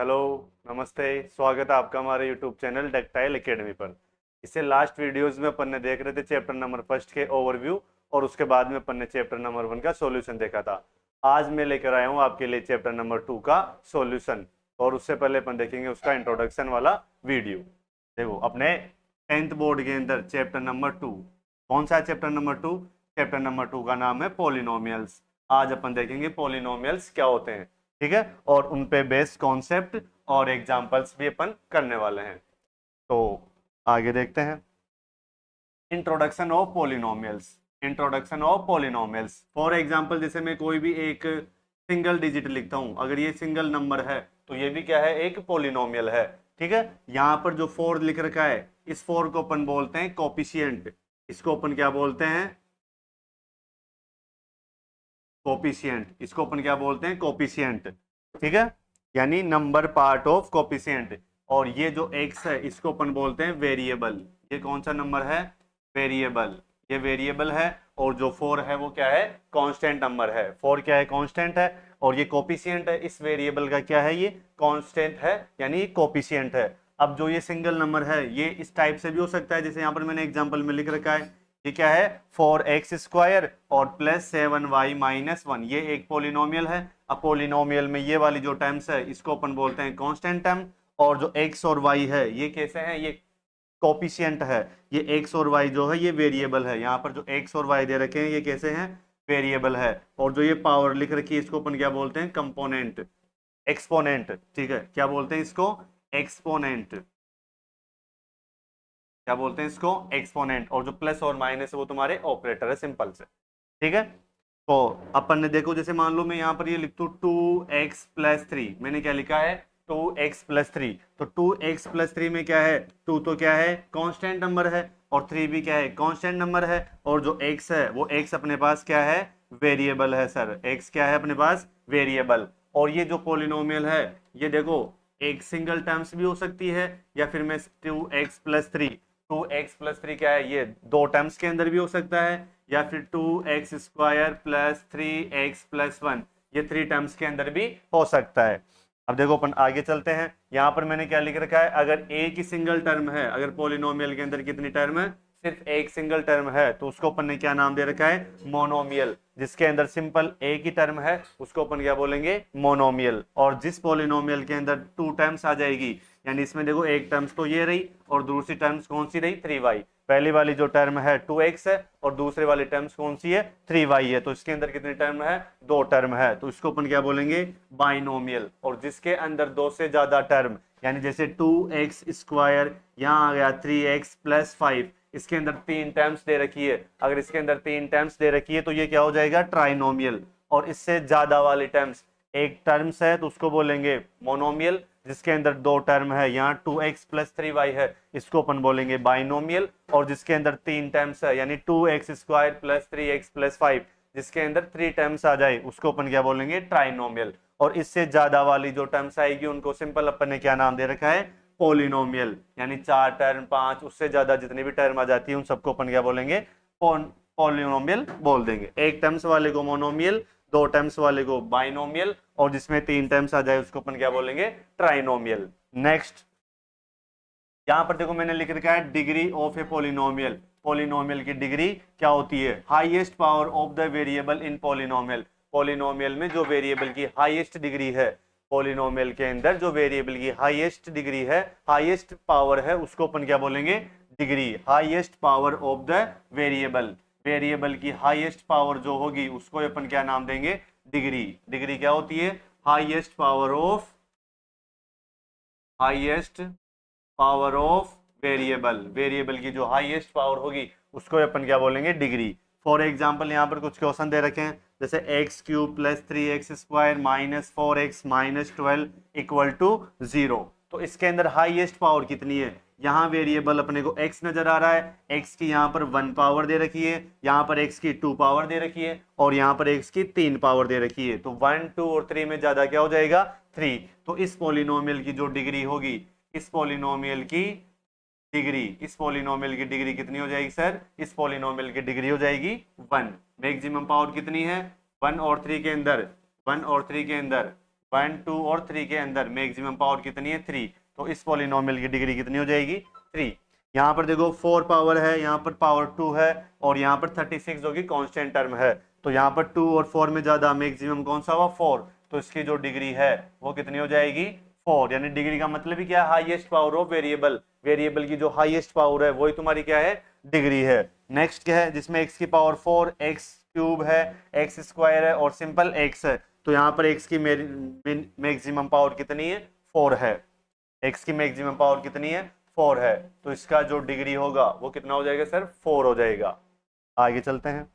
Hello, नमस्ते। स्वागत है आपका हमारे यूट्यूब चैनल डक्टाइल एकेडमी पर। इससे लास्ट वीडियोस में अपन ने देख रहे थे चैप्टर नंबर फर्स्ट के ओवरव्यू, और उसके बाद में अपन ने चैप्टर नंबर वन का सॉल्यूशन देखा था। आज मैं लेकर आया हूँ आपके लिए चैप्टर नंबर टू का सॉल्यूशन, और उससे पहले अपन देखेंगे उसका इंट्रोडक्शन वाला वीडियो। देखो, अपने 10th बोर्ड के अंदर चैप्टर नंबर टू, कौन सा है chapter number two? Chapter number two का नाम है पॉलिनोमियल्स। आज अपन देखेंगे पॉलिनोमियल्स क्या होते हैं, ठीक है, और उन पे बेस्ड कॉन्सेप्ट और एग्जांपल्स भी अपन करने वाले हैं। तो आगे देखते हैं। Introduction of polynomials. Introduction of polynomials, for example जैसे मैं कोई भी एक सिंगल डिजिट लिखता हूं, अगर ये सिंगल नंबर है तो ये भी क्या है? एक पॉलिनोमियल है। ठीक है, यहां पर जो फोर लिख रखा है, इस फोर को अपन बोलते हैं कोफिशिएंट। इसको अपन क्या बोलते हैं? कोफिशिएंट। इसको अपन क्या बोलते हैं? कोफिशिएंट। ठीक है, यानी नंबर पार्ट ऑफ कोफिशिएंट। और ये जो एक्स है इसको अपन बोलते हैं वेरिएबल। ये कौन सा नंबर है? वेरिएबल। ये वेरिएबल है। और जो फोर है वो क्या है? कांस्टेंट नंबर है। फोर क्या है? कांस्टेंट है। और ये कोफिशिएंट है, इस वेरिएबल का क्या है? ये कांस्टेंट है, यानी कोफिशिएंट है। अब जो ये सिंगल नंबर है ये इस टाइप से भी हो सकता है, जैसे यहाँ पर मैंने एग्जांपल में लिख रखा है। ये क्या है? 4x² और +7y-1, ये एक पोलिनोमियल है। अब पोलिनोमियल में ये वाली जो टर्म्स है इसको अपन बोलते हैं कांस्टेंट टर्म। और जो x और y है ये कैसे हैं? ये कोफिशिएंट है। ये x और y जो है ये वेरिएबल है। यहाँ पर जो x और y दे रखे हैं ये कैसे हैं? वेरिएबल है। और जो ये पावर लिख रखी है इसको अपन क्या बोलते हैं? Component, exponent. ठीक है, क्या बोलते हैं इसको? एक्सपोनेंट। क्या बोलते हैं इसको? एक्सपोनेंट। और जो प्लस और माइनस है वो तुम्हारे ऑपरेटर है, सिंपल से। ठीक है, तो अपन ने देखो, जैसे मान लो मैं यहाँ पर ये लिख दू 2x+3, मैंने क्या लिखा है? 2x+3। तो 2x+3 में क्या है? 2 तो क्या है? कांस्टेंट नंबर है। और 3 भी क्या है? कांस्टेंट नंबर है। और जो x है वो x अपने पास क्या है? वेरिएबल है सर। x क्या है अपने पास? वेरिएबल। और ये जो पोलिनोमियल है, ये देखो, एक सिंगल टर्म्स भी हो सकती है, या फिर मैं 2x+3, 2x+3 क्या है? ये दो टर्म्स के अंदर भी हो सकता है, या फिर 2x² + 3x+1, ये थ्री टर्म्स के अंदर भी हो सकता है। अब देखो, अपन आगे चलते हैं। यहां पर मैंने क्या लिख रखा है? अगर एक ही सिंगल टर्म है, अगर पोलिनोमियल के अंदर कितनी टर्म है? सिर्फ एक सिंगल टर्म है, तो उसको अपन ने क्या नाम दे रखा है? मोनोमियल। जिसके अंदर सिंपल एक ही टर्म है उसको अपन क्या बोलेंगे? मोनोमियल। और जिस पोलिनोमियल के अंदर टू टर्म्स आ जाएगी, यानी इसमें देखो एक टर्म्स तो ये रही, और दूसरी टर्म्स कौन सी रही? 3y। पहली वाली जो टर्म है 2x है, और दूसरे वाली टर्म्स कौन सी है? 3y है। तो इसके अंदर कितनी टर्म है? दो टर्म है, तो इसको अपन क्या बोलेंगे? बाइनोमियल। और जिसके अंदर दो से ज्यादा टर्म, यानी जैसे 2x², यहाँ आ गया 3x+5, इसके अंदर तीन टर्म्स दे रखी है, अगर इसके अंदर तीन टर्म्स दे रखी है तो ये क्या हो जाएगा? ट्राइनोमियल। और इससे ज्यादा वाली टर्म्स, एक टर्म्स है तो उसको बोलेंगे मोनोमियल। जिसके अंदर दो टर्म है, यहाँ 2x+3y है, इसको अपन बोलेंगे बाइनोमियल। और जिसके अंदर तीन टर्म्स है, यानी 2x² + 3x+5, जिसके अंदर थ्री टर्म्स आ जाए, उसको अपन क्या बोलेंगे? ट्राइनोमियल। और इससे ज्यादा वाली जो टर्म्स आएगी उनको सिंपल अपन ने क्या नाम दे रखा है? पोलिनोमियल। यानी चार टर्म, पांच, उससे ज्यादा जितनी भी टर्म आ जाती है उन सबको अपन क्या बोलेंगे? पोलिनोमियल बोल देंगे। एक टर्म्स वाले को मोनोमियल, दो टर्म्स वाले को बाइनोमियल, और जिसमें तीन टर्म्स आ जाए उसको अपन क्या बोलेंगे? ट्राइनोमियल। नेक्स्ट, यहां पर देखो मैंने लिख रखा है degree of A polynomial. Polynomial की डिग्री क्या होती है? Highest power of the variable in polynomial. Polynomial में जो वेरिएबल की हाईएस्ट डिग्री है, पोलिनोमियल के अंदर जो वेरिएबल की हाईएस्ट डिग्री है, हाईएस्ट पावर है, उसको अपन क्या बोलेंगे? Degree. Highest power of the variable. Variable की हाईएस्ट पावर जो होगी उसको अपन क्या नाम देंगे? डिग्री। डिग्री क्या होती है? Highest power of, highest power of variable. Variable की जो हाईएस्ट पावर होगी उसको अपन क्या बोलेंगे? डिग्री। फॉर एग्जांपल यहाँ पर कुछ क्वेश्चन दे रखे हैं, जैसे x³ + 3x² - 4x - 12 = 0। तो इसके अंदर हाईएस्ट पावर कितनी है? यहाँ वेरिएबल अपने को x नजर आ रहा है, x की यहाँ पर 1 पावर दे रखी है, यहाँ पर x की 2 पावर दे रखी है, और यहाँ पर x की 3 पावर दे रखी है। तो 1, 2 और 3 में ज्यादा क्या हो जाएगा? 3। तो इस पोलिनोमियल की जो डिग्री होगी, इस पोलिनोमियल की डिग्री, इस पोलिनोमियल की डिग्री कितनी हो जाएगी सर? इस पोलिनोमियल की डिग्री हो जाएगी 1। मैक्सिमम पावर कितनी है? 1 और 3 के अंदर, 1 और 3 के अंदर 1 2 और 3 के अंदर मैक्सिमम पावर कितनी है 3, तो इस पॉलिनोमियल की डिग्री कितनी हो जाएगी 3। यहाँ पर देखो 4 पावर है, यहाँ पर पावर 2 है और यहाँ पर 36 जो कि कांस्टेंट टर्म है, तो यहाँ पर 2 और 4 में ज्यादा मैक्सिमम कौन सा हुआ 4, तो इसकी जो डिग्री है वो कितनी हो जाएगी 4। यानी डिग्री का मतलब ही क्या है highest power of variable, variable की जो हाईएस्ट पावर है वही तुम्हारी क्या है डिग्री है। नेक्स्ट क्या है जिसमें x की पावर 4, x क्यूब है, x स्क्वायर है और सिंपल x है, तो यहाँ पर x की मैक्सिमम पावर कितनी है 4 है, x की मैक्सिमम पावर कितनी है 4 है, तो इसका जो डिग्री होगा वो कितना हो जाएगा सर 4 हो जाएगा। आगे चलते हैं,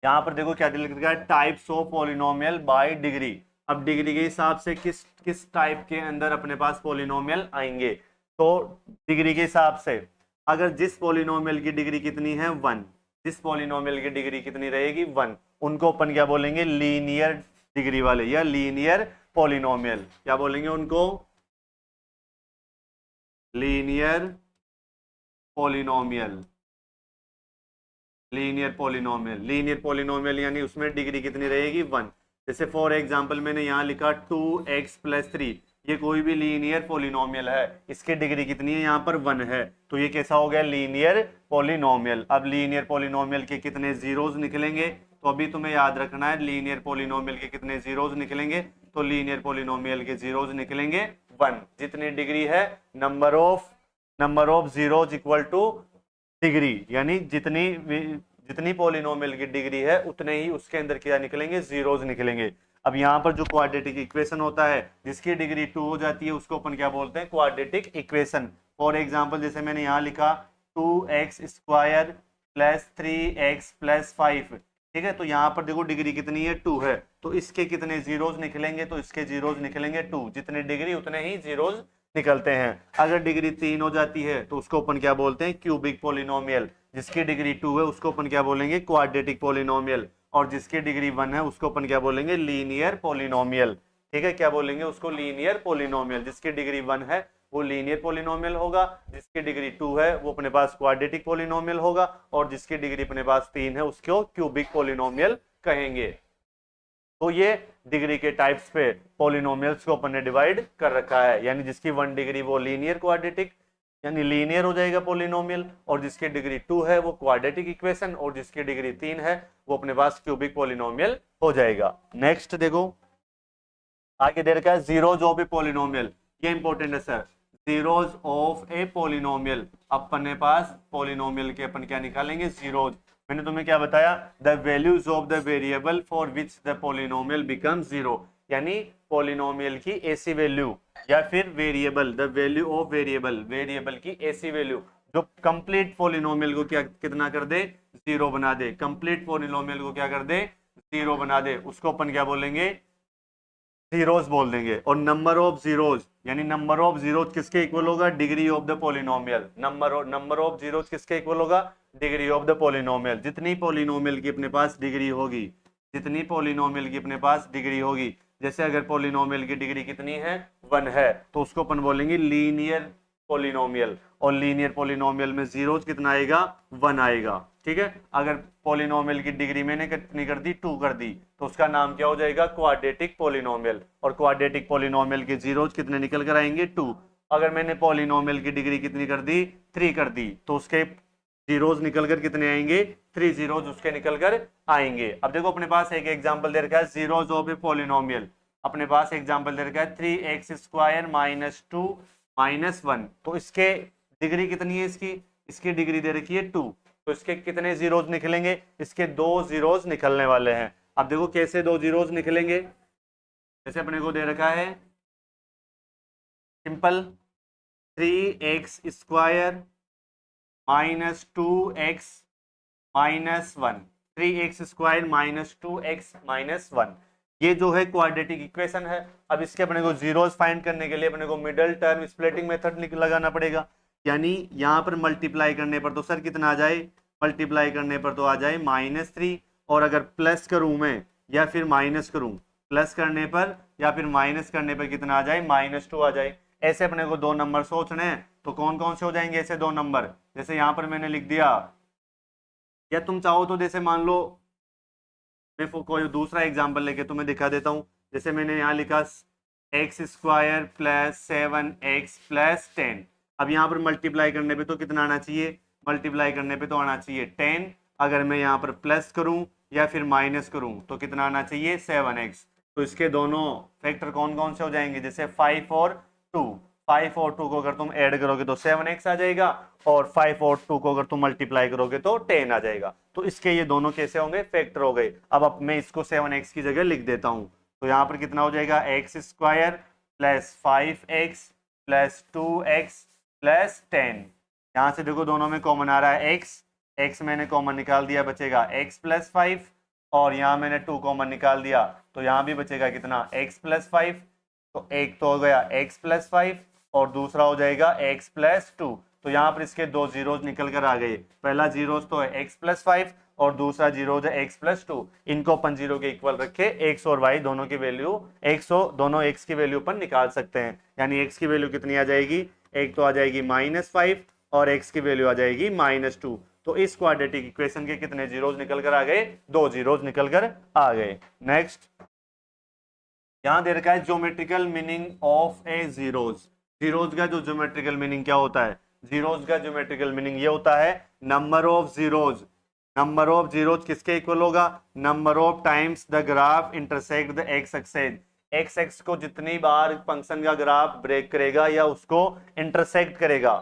यहाँ पर देखो क्या लिख रखा है types of polynomial bye degree. अब डिग्री के हिसाब से किस किस टाइप के अंदर अपने पास पॉलिनोमियल आएंगे, तो डिग्री के हिसाब से अगर जिस पॉलिनोमियल की डिग्री कितनी है 1, जिस पॉलिनोमियल की डिग्री कितनी रहेगी 1, उनको अपन क्या बोलेंगे लीनियर डिग्री वाले या लीनियर पॉलिनोमियल, क्या बोलेंगे उनको linear polynomial. Linear polynomial, linear polynomial यानी उसमें डिग्री कितनी रहेगी 1। जैसे फॉर एग्जांपल मैंने यहाँ लिखा 2x+3, ये कोई भी लीनियर पॉलिनोमियल है, इसकी डिग्री कितनी है यहाँ पर 1 है, तो ये कैसा हो गया लीनियर पॉलिनोमियल। अब लीनियर पॉलिनोमियल के कितने जीरोज निकलेंगे, तो अभी तुम्हें याद रखना है लीनियर पॉलिनोमियल के कितने जीरोज निकलेंगे, तो लीनियर पॉलिनोमियल के जीरोज निकलेंगे 1। जितनी डिग्री है number of zeros equal two degree, यानी जितनी जितनी पॉलिनोमियल की डिग्री है उतने ही उसके अंदर क्या निकलेंगे जीरोज निकलेंगे। अब यहाँ पर जो क्वाड्रेटिक इक्वेशन होता है जिसकी डिग्री 2 हो जाती है उसको अपन क्या बोलते हैं क्वाड्रेटिक इक्वेशन। फॉर एग्जांपल जैसे मैंने यहाँ लिखा 2x² + 3x + 5, ठीक है, तो यहाँ पर देखो डिग्री कितनी है 2 है, तो इसके कितने जीरोज निकलेंगे, तो इसके जीरोज निकलेंगे 2, जितनी डिग्री उतने ही जीरोज निकलते हैं। अगर डिग्री 3 हो जाती है तो उसको अपन क्या बोलते हैं क्यूबिक पॉलिनोमियल, जिसकी डिग्री 2 है उसको अपन क्या बोलेंगे क्वाड्रेटिक पॉलिनोमियल, और जिसकी डिग्री 1 है उसको अपन क्या बोलेंगे लीनियर पॉलिनोमियल। ठीक है, क्या बोलेंगे उसको लीनियर पॉलिनोमियल। जिसकी डिग्री 1 है वो लीनियर पॉलिनोमियल होगा, जिसकी डिग्री 2 है वो अपने पास क्वाड्रेटिक पॉलिनोमियल होगा, और जिसकी डिग्री अपने पास 3 है उसको क्यूबिक पॉलिनोमियल कहेंगे। तो ये डिग्री के टाइप्स पे पॉलिनोमियल्स को अपन ने डिवाइड कर रखा है, यानी जिसकी 1 डिग्री वो लीनियर क्वाड्रेटिक यानी लीनियर हो जाएगा पॉलिनोमियल, और जिसकी डिग्री 2 है वो क्वाड्रेटिक इक्वेशन, और जिसकी डिग्री 3 है वो अपने पास क्यूबिक पॉलिनोमियल हो जाएगा। नेक्स्ट देखो आगे दे रखा है जीरोज ऑफ ए पॉलिनोमियल, ये इंपॉर्टेंट है sir, zeros of a polynomial. अपने पास पॉलिनोमियल के अपन क्या निकालेंगे जीरोज। मैंने तुम्हें क्या बताया the values of the variable for which the polynomial become zero, यानी पॉलिनोमियल की ऐसी वैल्यू या फिर variable the value of variable, variable की ऐसी वैल्यू जो कंप्लीट पॉलिनोमियल को क्या कितना कर दे जीरो बना दे, कंप्लीट पॉलिनोमियल को क्या कर दे जीरो बना दे, उसको अपन क्या बोलेंगे जीरोस बोल देंगे। और नंबर ऑफ जीरोस यानी नंबर ऑफ जीरोस किसके इक्वल होगा degree of the polynomial, number of zeros किसके इक्वल होगा डिग्री ऑफ द पॉलिनोमियल। जितनी पॉलिनोमियल की अपने पास डिग्री होगी, जितनी पॉलिनोमियल की अपने पास डिग्री होगी, जैसे अगर पॉलिनोमियल की डिग्री कितनी है 1 है तो उसको अपन बोलेंगे लीनियर पॉलिनोमियल, और लीनियर पॉलिनोमियल में जीरोस कितना आएगा 1 आएगा। ठीक है, अगर पॉलिनोमियल की डिग्री मैंने कितनी कर दी 2 कर दी तो उसका नाम क्या हो जाएगा क्वाड्रेटिक पॉलिनोमियल, और क्वाड्रेटिक पॉलिनोमियल के जीरोस कितने निकल कर आएंगे 2। अगर मैंने पॉलिनोमियल की डिग्री कितनी कर दी 3 कर दी तो उसके जीरोस निकल कर कितने आएंगे 3 जीरोस उसके निकल कर आएंगे। अब देखो अपने पास एक एग्जांपल दे रखा है जीरोस ऑफ ए पॉलिनोमियल, अपने पास एग्जांपल दे रखा है 3x² - 2 - 1, तो इसके डिग्री कितनी है इसकी डिग्री दे रखी है 2, तो इसके कितने जीरोस निकलेंगे, इसके 2 जीरोस निकलने वाले हैं। अब देखो कैसे 2 जीरोस निकलेंगे, जैसे अपने को दे रखा है simple 3x² - 2x - 1, 3x² - 2x - 1, ये जो है क्वाड्रेटिक इक्वेशन है। अब इसके अपने को जीरोस फाइंड करने के लिए अपने को मिडिल टर्म स्प्लिटिंग मेथड लगाना पड़ेगा, यानी यहाँ पर मल्टीप्लाई करने पर तो सर कितना आ जाए, मल्टीप्लाई करने पर तो आ जाए -3, और अगर प्लस करूं मैं या फिर माइनस करूं, प्लस करने पर या फिर माइनस करने पर कितना आ जाए -2 आ जाए। ऐसे अपने को 2 नंबर सोचने हैं, तो कौन कौन से हो जाएंगे ऐसे 2 नंबर, जैसे यहाँ पर मैंने लिख दिया, या तुम चाहो तो जैसे मान लो मैं कोई दूसरा एग्जाम्पल लेके तुम्हें दिखा देता हूँ। जैसे मैंने यहाँ लिखा x square plus 7x plus 10। अब यहाँ पर मल्टीप्लाई करने पे तो कितना आना चाहिए, मल्टीप्लाई करने पे तो आना चाहिए 10। अगर मैं यहाँ पर प्लस करूं या फिर माइनस करूं तो कितना आना चाहिए 7x। तो इसके दोनों फैक्टर कौन कौन से हो जाएंगे, जैसे 5 और 2। 5 और 2 को अगर तुम ऐड करोगे तो 7x आ जाएगा, और 5 और 2 को अगर तुम मल्टीप्लाई करोगे तो 10 आ जाएगा। तो इसके ये दोनों कैसे होंगे, फैक्टर हो गए। अब मैं इसको 7x की जगह लिख देता हूं, तो यहाँ पर कितना हो जाएगा x square plus 5x plus 2x plus 10। यहाँ से देखो दोनों में कॉमन आ रहा है x, x मैंने कॉमन निकाल दिया, बचेगा x प्लस 5, और यहाँ मैंने 2 कॉमन निकाल दिया तो यहाँ भी बचेगा कितना x प्लस 5। तो एक तो हो गया x प्लस 5 और दूसरा हो जाएगा x प्लस 2। तो यहाँ पर इसके दो जीरोज निकल कर आ गए, पहला जीरोज तो है x प्लस 5 और दूसरा जीरो है x प्लस 2। इनको अपन जीरो के इक्वल रखे, x और y दोनों की वैल्यू x और दोनों x की वैल्यू अपन निकाल सकते हैं। यानी x की वैल्यू कितनी आ जाएगी, एक तो आ जाएगी -5 और x की वैल्यू आ जाएगी -2। तो इस क्वाड्रेटिक इक्वेशन के कितने जीरोज निकल कर आ गए, दो जीरोज निकल कर आ गए। नेक्स्ट यहां दे रखा है geometrical meaning of A zeros. Zeros का जो ज्योमेट्रिकल मीनिंग क्या होता है, जीरोज का ज्योमेट्रिकल मीनिंग ये होता है number of zeros. Number of zeros किसके इक्वल होगा, number of times the graph intersect the x axis. X x को जितनी बार फंक्शन का ग्राफ ब्रेक करेगा या उसको इंटरसेक्ट करेगा,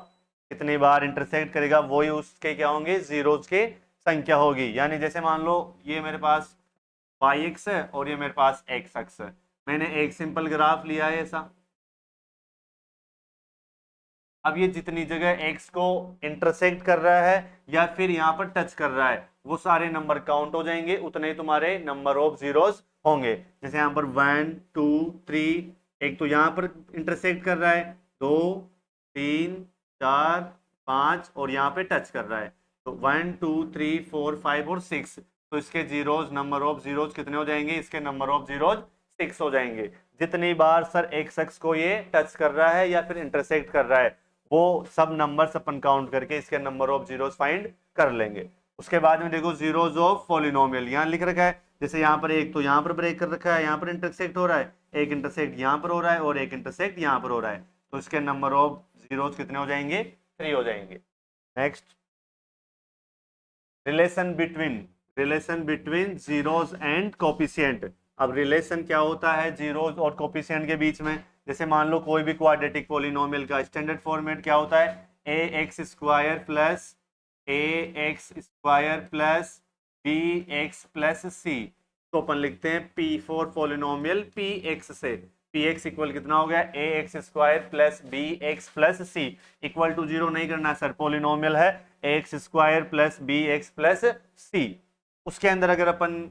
कितनी बार इंटरसेक्ट करेगा, वही उसके क्या होंगे, जीरोज के संख्या होगी। यानी जैसे मान लो ये मेरे पास वाई एक्स है और ये मेरे पास एक्स एक्स है, मैंने एक सिंपल ग्राफ लिया है ऐसा। अब ये जितनी जगह x को इंटरसेक्ट कर रहा है या फिर यहाँ पर टच कर रहा है वो सारे नंबर काउंट हो जाएंगे, उतने ही तुम्हारे नंबर ऑफ जीरोस होंगे। जैसे यहाँ पर 1 2 3, एक तो यहाँ पर इंटरसेक्ट कर रहा है, 2 3 4 5 और यहाँ पे टच कर रहा है, तो 1 2 3 4 5 और 6। तो इसके जीरोज नंबर ऑफ जीरोज कितने हो जाएंगे, इसके नंबर ऑफ जीरोज 6 हो जाएंगे। जितनी बार सर एक्स एक्स को ये टच कर रहा है या फिर इंटरसेक्ट कर रहा है वो सब नंबर्स अपन काउंट करके इसके नंबर ऑफ जीरोस फाइंड कर लेंगे। उसके बाद में देखो जीरोस ऑफ पॉलिनोमियल यहाँ लिख रखा है, जैसे यहाँ पर एक तो यहाँ पर ब्रेक कर रखा है, यहाँ पर इंटरसेक्ट हो रहा है, एक इंटरसेक्ट यहाँ पर हो रहा है और एक इंटरसेक्ट यहाँ पर हो रहा है। तो इसके नंबर ऑफ जीरोस कितने हो जाएंगे, 3 हो जाएंगे। Next relation between zeros and coefficient. अब रिलेशन क्या होता है जीरोस और कोफिशिएंट के बीच में, जैसे मान लो कोई भी क्वाड्रेटिक पॉलिनोमियल का स्टैंडर्ड फॉर्मेट क्या होता है, a x square plus b x plus c. तो अपन लिखते हैं p for polynomial p x से, पी एक्स इक्वल कितना हो गया, a x square plus b x plus c. Equal to zero नहीं करना सर, पॉलिनोमियल है x square plus b x plus c. उसके अंदर अगर अपन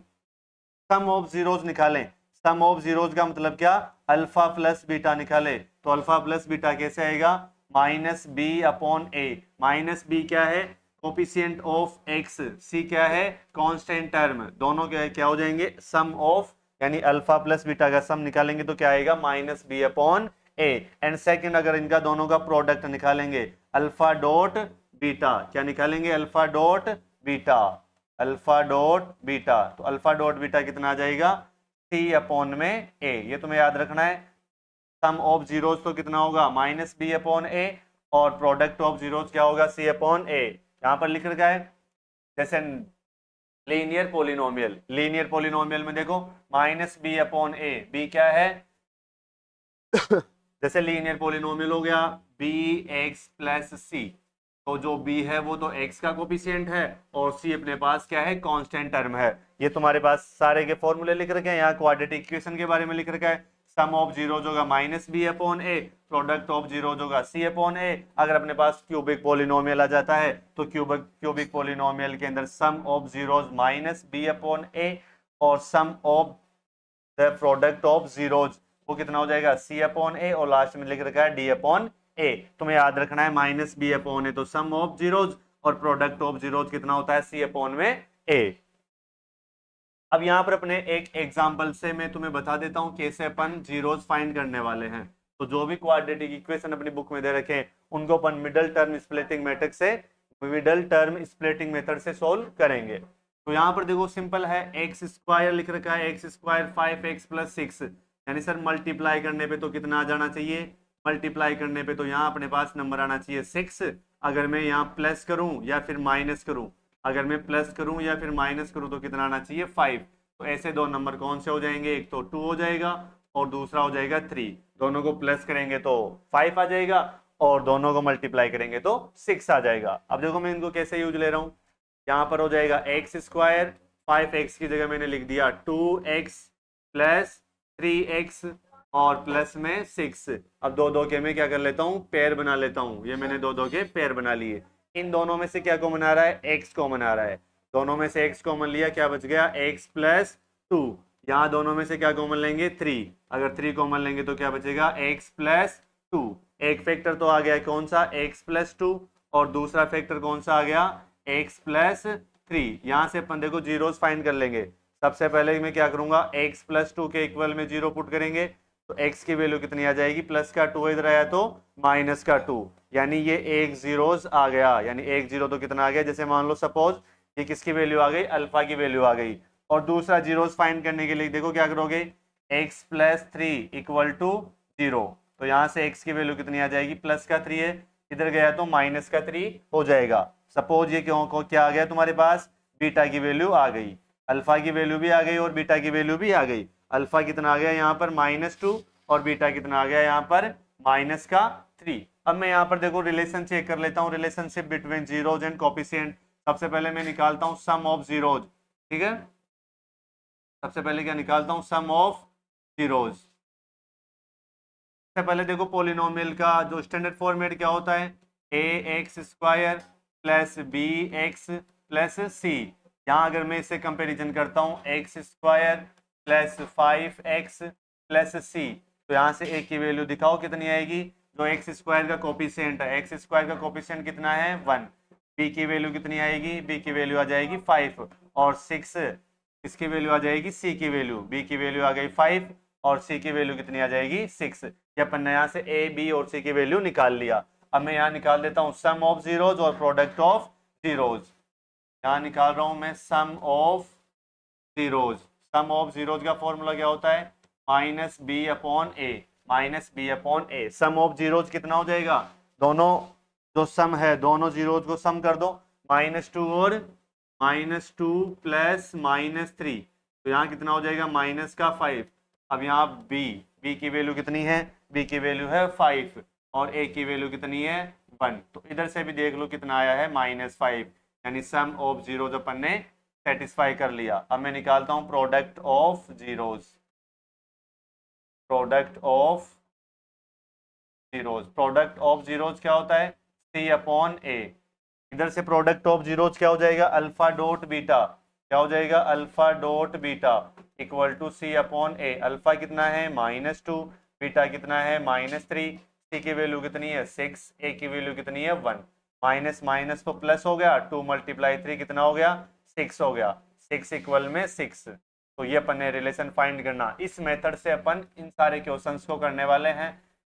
सम ऑफ जीरोज निकालें, सम ऑफ जीरोज का मतलब क्या, अल्फा प्लस बीटा निकाले, तो अल्फा प्लस बीटा कैसे आएगा, minus b upon a. Minus B क्या है, कोफिशिएंट ऑफ एक्स, सी क्या है, कांस्टेंट टर्म, दोनों क्या हो जाएंगे सम ऑफ, यानी अल्फा प्लस बीटा का सम निकालेंगे तो क्या आएगा minus b upon a. And second अगर इनका दोनों का प्रोडक्ट निकालेंगे अल्फा डॉट बीटा, क्या निकालेंगे alpha dot beta, alpha dot beta, तो अल्फा डॉट बीटा कितना आ जाएगा सी अपॉन में ए। ये तुम्हें याद रखना है। सम ऑफ जीरोस तो कितना होगा माइनस बी अपॉन ए, और प्रोडक्ट ऑफ जीरोस क्या होगा सी अपॉन ए। यहां पर लिख रखा है जैसे लीनियर पोलिनोमियल में देखो माइनस बी अपॉन ए, बी क्या है जैसे लीनियर पोलिनोमियल हो गया बी एक्स प्लस सी, तो जो b है वो तो x का कोफिशिएंट है और c अपने पास क्या है कांस्टेंट टर्म है। ये तुम्हारे पास सारे के फॉर्मूले लिख रखे हैं, यहाँ क्वाड्रेटिक इक्वेशन के बारे में लिख रखा है। सम ऑफ जीरोज होगा minus b upon a, product of zeros होगा सी अपॉन ए। अगर अपने पास क्यूबिक पोलिनोमियल आ जाता है तो क्यूबिक पोलिनोमियल के अंदर sum of zeros minus b upon a और sum of the product of zeros वो कितना हो जाएगा सी अपॉन ए, और लास्ट में लिख रखा है डी अपॉन ए। तुम्हें याद रखना है माइनस बी अपॉन ए तो सम ऑफ जीरोज और प्रोडक्ट ऑफ जीरोज कितना होता है सी अपॉन में ए। अब यहां पर अपने एक एग्जांपल से मैं तुम्हें बता देता हूं कैसे अपन जीरोज फाइंड करने वाले हैं। तो जो भी क्वाड्रेटिक इक्वेशन अपनी बुक में दे रखे हैं उनको अपन मिडल टर्म स्प्लिटिंग मेथड से सोल्व करेंगे। तो यहाँ पर देखो सिंपल है, एक्स स्क्वायर लिख रखा है, एक्स स्क्वायर 5x प्लस 6, यानी सर मल्टीप्लाई करने पे तो कितना आ जाना चाहिए, मल्टीप्लाई करने पे तो यहाँ अपने पास नंबर आना चाहिए 6। अगर मैं यहाँ प्लस करूं या फिर माइनस करूं, अगर मैं प्लस करूं या फिर माइनस करूं तो कितना आना चाहिए 5। तो ऐसे दो नंबर कौन से हो जाएंगे, एक तो 2 हो जाएगा और दूसरा हो जाएगा 3। दोनों को प्लस करेंगे तो 5 आ जाएगा और दोनों को मल्टीप्लाई करेंगे तो 6 आ जाएगा। अब देखो मैं इनको कैसे यूज ले रहा हूँ, यहाँ पर हो जाएगा एक्स स्क्वायर, 5x की जगह मैंने लिख दिया 2x प्लस 3x और प्लस में 6। अब दो दो के मैं क्या कर लेता हूँ, पेयर बना लेता हूँ। ये मैंने दो दो के पेयर बना लिए। इन दोनों में से क्या कॉमन आ रहा है, x कॉमन आ रहा है। दोनों में से x कॉमन लिया, क्या बच गया x प्लस 2। यहाँ दोनों में से क्या कॉमन लेंगे 3, अगर 3 कॉमन लेंगे तो क्या बचेगा x प्लस 2। एक फैक्टर तो आ गया कौन सा, x प्लस 2, और दूसरा फैक्टर कौन सा आ गया x प्लस 3। यहाँ से अपन देखो जीरोस फाइंड कर लेंगे। सबसे पहले मैं क्या करूंगा, x प्लस 2 के इक्वल में 0 पुट करेंगे तो x की वैल्यू कितनी आ जाएगी, प्लस का 2 इधर आया तो माइनस का 2, यानी ये एक जीरोस आ गया। यानी एक जीरो तो कितना आ गया, जैसे मान लो सपोज ये किसकी वैल्यू आ गई, अल्फा की वैल्यू आ गई। और दूसरा जीरोस फाइंड करने के लिए देखो क्या करोगे, x प्लस 3 इक्वल टू 0। तो यहाँ से x की वैल्यू कितनी आ जाएगी, प्लस का 3 है, इधर गया तो माइनस का 3 हो जाएगा। सपोज ये क्यों को क्या आ गया तुम्हारे पास, बीटा की वैल्यू आ गई, अल्फा की वैल्यू भी आ गई और बीटा की वैल्यू भी आ गई। अल्फा कितना आ गया यहाँ पर -2 और बीटा कितना आ गया यहाँ पर माइनस का 3। अब मैं यहाँ पर देखो रिलेशन चेक कर लेता हूँ, relationship between zeros and coefficient. सबसे पहले मैं निकालता हूँ सम ऑफ जीरोज, ठीक है। सबसे पहले क्या निकालता हूँ, सम ऑफ जीरोज। सबसे पहले देखो पोलिनोमियल का जो स्टैंडर्ड फॉर्मेट क्या होता है, ax square plus b x plus सी। यहाँ अगर मैं इससे कंपैरिजन करता हूँ x square plus 5x plus c, तो यहाँ से a की वैल्यू दिखाओ कितनी आएगी। जो एक्स स्क्वायर का कोफिशिएंट है, एक्स स्क्वायर का कोफिशिएंट कितना है 1। b की वैल्यू कितनी आएगी, b की वैल्यू आ जाएगी 5 और 6। इसकी वैल्यू आ जाएगी c की वैल्यू, b की वैल्यू आ गई 5 और c की वैल्यू कितनी आ जाएगी 6। ये अपन ने यहाँ से a b और c की वैल्यू निकाल लिया। अब मैं यहाँ निकाल देता हूँ सम ऑफ जीरोज और प्रोडक्ट ऑफ जीरोज। यहाँ निकाल रहा हूँ मैं sum of zeros. Sum of zeros का फॉर्मूला क्या होता है, minus b upon a, minus b upon a. Sum of zeros कितना हो जाएगा, दोनों जो सम है दोनों जीरोज को सम कर दो, -2 और -2 प्लस -3, तो यहाँ कितना हो जाएगा माइनस का 5। अब यहाँ b की वैल्यू कितनी है, b की वैल्यू है 5 और a की वैल्यू कितनी है 1। तो इधर से भी देख लो कितना आया है -5, यानी सम ऑफ जीरोज अपन ने सेटिस्फाई कर लिया। अब मैं निकालता हूं product of zeros, product of zeros. Product of zeros क्या होता है, c अपॉन ए। इधर से प्रोडक्ट ऑफ जीरोज क्या हो जाएगा, अल्फा डॉट बीटा, क्या हो जाएगा alpha dot beta equal to c upon a. Alpha कितना है -2, बीटा कितना है -3, c की वैल्यू कितनी है 6, a की वैल्यू कितनी है 1। माइनस माइनस तो प्लस हो गया, 2 × 3 कितना हो गया 6 हो गया, 6 इक्वल में 6। तो ये अपन ने रिलेशन फाइंड करना, इस मेथड से अपन इन सारे क्वेश्चंस को करने वाले हैं।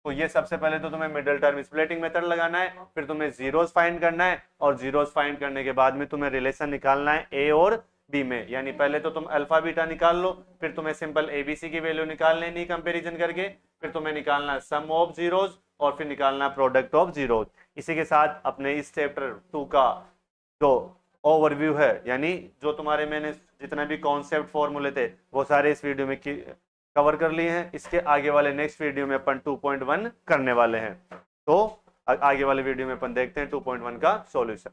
तो ये सबसे पहले तो तुम्हें मिडिल टर्म स्प्लिटिंग मेथड लगाना है, फिर तुम्हें जीरोस फाइंड करना है और जीरोस फाइंड करने के बाद में तुम्हें रिलेशन निकालना है ए और बी में। यानी पहले तो तुम अल्फा बीटा निकाल लो, फिर तुम्हें सिंपल एबीसी की वैल्यू निकाल लेनी कंपैरिजन करके, फिर तुम्हें निकालना है सम ऑफ जीरोज और फिर निकालना है प्रोडक्ट ऑफ जीरोज। इसी के साथ अपने इस चैप्टर 2 का जो ओवरव्यू है, यानी जो तुम्हारे मैंने जितना भी कॉन्सेप्ट फॉर्मूले थे वो सारे इस वीडियो में कवर कर लिए हैं। इसके आगे वाले नेक्स्ट वीडियो में अपन 2.1 करने वाले हैं। तो आगे वाले वीडियो में अपन देखते हैं 2.1 का सॉल्यूशन।